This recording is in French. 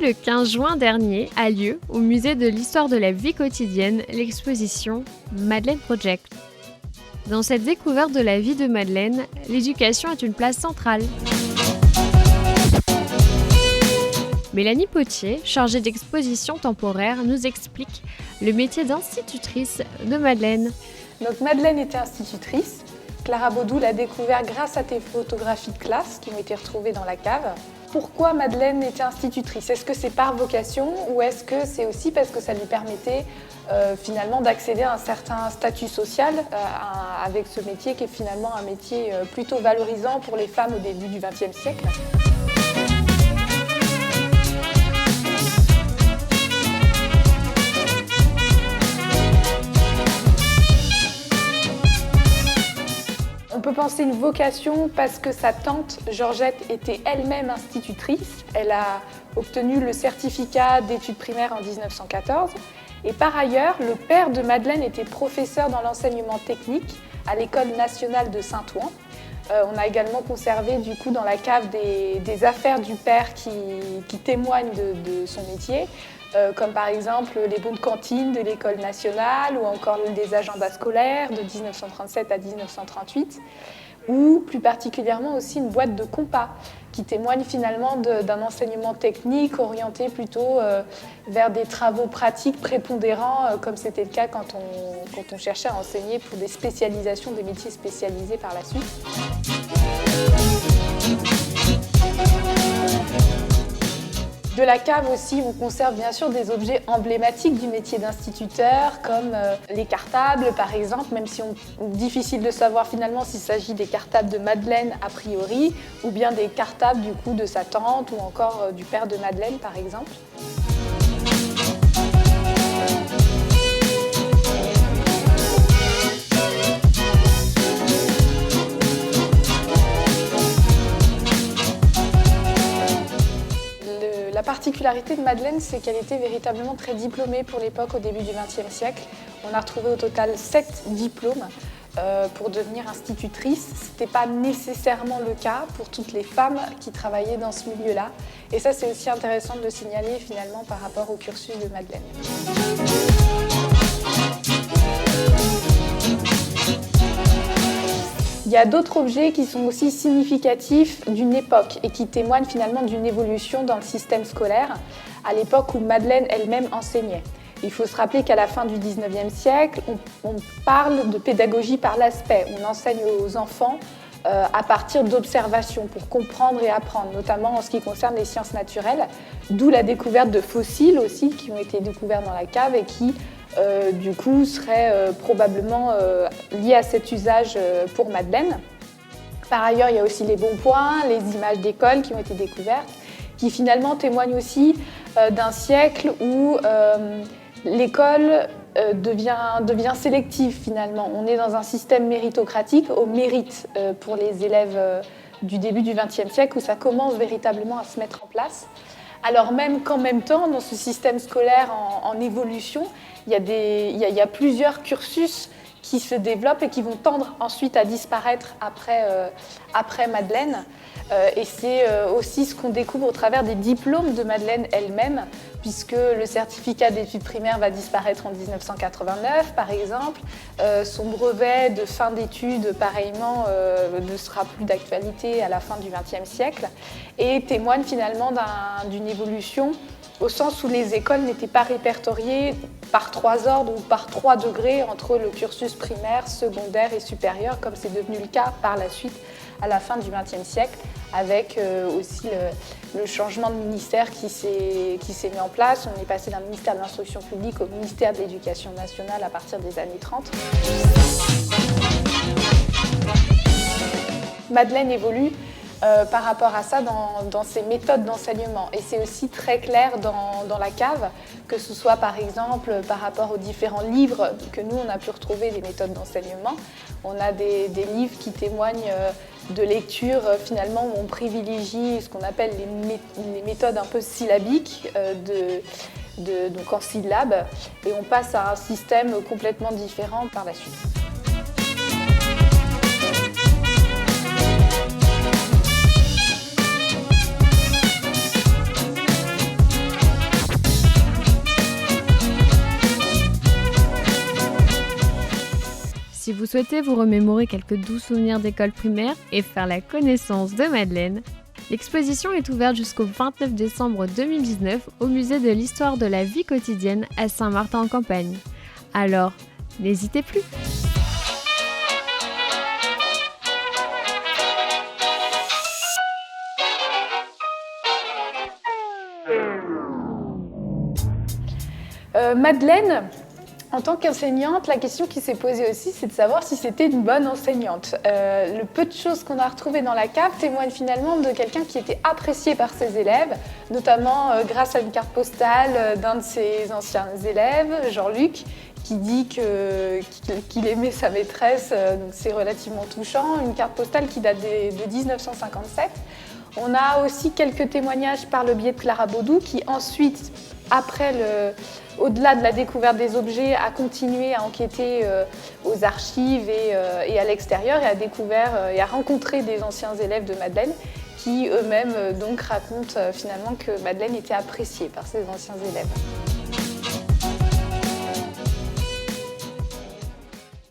le 15 juin dernier a lieu, au musée de l'histoire de la vie quotidienne, l'exposition Madeleine Project. Dans cette découverte de la vie de Madeleine, l'éducation est une place centrale. Mélanie Potier, chargée d'exposition temporaire, nous explique le métier d'institutrice de Madeleine. Donc Madeleine était institutrice. Clara Baudou l'a découvert grâce à tes photographies de classe qui ont été retrouvées dans la cave. Pourquoi Madeleine était institutrice? Est-ce que c'est par vocation ou est-ce que c'est aussi parce que ça lui permettait finalement d'accéder à un certain statut social avec ce métier qui est finalement un métier plutôt valorisant pour les femmes au début du XXe siècle? On peut penser une vocation parce que sa tante Georgette était elle-même institutrice. Elle a obtenu le certificat d'études primaires en 1914. Et par ailleurs, le père de Madeleine était professeur dans l'enseignement technique à l'École nationale de Saint-Ouen. On a également conservé du coup dans la cave des affaires du père qui témoignent de son métier, comme par exemple les bons de cantine de l'École nationale ou encore des agendas scolaires de 1937 à 1938, ou plus particulièrement aussi une boîte de compas qui témoigne finalement d'un enseignement technique orienté plutôt vers des travaux pratiques prépondérants, comme c'était le cas quand on cherchait à enseigner pour des spécialisations, des métiers spécialisés par la suite. De la cave aussi, on conserve bien sûr des objets emblématiques du métier d'instituteur, comme les cartables par exemple, même si difficile de savoir finalement s'il s'agit des cartables de Madeleine a priori, ou bien des cartables du coup de sa tante ou encore du père de Madeleine par exemple. La particularité de Madeleine, c'est qu'elle était véritablement très diplômée pour l'époque au début du XXe siècle. On a retrouvé au total 7 diplômes pour devenir institutrice. Ce n'était pas nécessairement le cas pour toutes les femmes qui travaillaient dans ce milieu-là. Et ça, c'est aussi intéressant de le signaler finalement par rapport au cursus de Madeleine. Il y a d'autres objets qui sont aussi significatifs d'une époque et qui témoignent finalement d'une évolution dans le système scolaire à l'époque où Madeleine elle-même enseignait. Il faut se rappeler qu'à la fin du XIXe siècle, on parle de pédagogie par l'aspect. On enseigne aux enfants à partir d'observations pour comprendre et apprendre, notamment en ce qui concerne les sciences naturelles, d'où la découverte de fossiles aussi qui ont été découverts dans la cave et qui du coup serait probablement lié à cet usage pour Madeleine. Par ailleurs, il y a aussi les bons points, les images d'école qui ont été découvertes, qui finalement témoignent aussi d'un siècle où l'école devient sélective finalement. On est dans un système méritocratique au mérite pour les élèves du début du XXe siècle où ça commence véritablement à se mettre en place. Alors même qu'en même temps, dans ce système scolaire en évolution, il y a plusieurs cursus qui se développent et qui vont tendre ensuite à disparaître après Madeleine. Et c'est aussi ce qu'on découvre au travers des diplômes de Madeleine elle-même, puisque le certificat d'études primaires va disparaître en 1989, par exemple. Son brevet de fin d'études, pareillement, ne sera plus d'actualité à la fin du XXe siècle et témoigne finalement d'une évolution au sens où les écoles n'étaient pas répertoriées par 3 ordres ou par 3 degrés entre le cursus primaire, secondaire et supérieur, comme c'est devenu le cas par la suite à la fin du XXe siècle, avec aussi le changement de ministère qui s'est mis en place. On est passé d'un ministère de l'Instruction publique au ministère de l'Éducation nationale à partir des années 30. Madeleine évolue par rapport à ça dans ses méthodes d'enseignement. Et c'est aussi très clair dans la cave, que ce soit par exemple par rapport aux différents livres que nous on a pu retrouver des méthodes d'enseignement. On a des livres qui témoignent de lecture finalement où on privilégie ce qu'on appelle les méthodes un peu syllabiques, donc en syllabes, et on passe à un système complètement différent par la suite. Si vous souhaitez vous remémorer quelques doux souvenirs d'école primaire et faire la connaissance de Madeleine, l'exposition est ouverte jusqu'au 29 décembre 2019 au musée de l'histoire de la vie quotidienne à Saint-Martin-en-Campagne. Alors, n'hésitez plus! Madeleine, en tant qu'enseignante, la question qui s'est posée aussi, c'est de savoir si c'était une bonne enseignante. Le peu de choses qu'on a retrouvées dans la cave témoignent finalement de quelqu'un qui était apprécié par ses élèves, notamment grâce à une carte postale d'un de ses anciens élèves, Jean-Luc, qui dit qu'il aimait sa maîtresse, donc c'est relativement touchant, une carte postale qui date de 1957. On a aussi quelques témoignages par le biais de Clara Baudou qui ensuite, au-delà de la découverte des objets, a continué à enquêter aux archives et à l'extérieur et a découvert et a rencontré des anciens élèves de Madeleine qui eux-mêmes donc racontent finalement que Madeleine était appréciée par ses anciens élèves.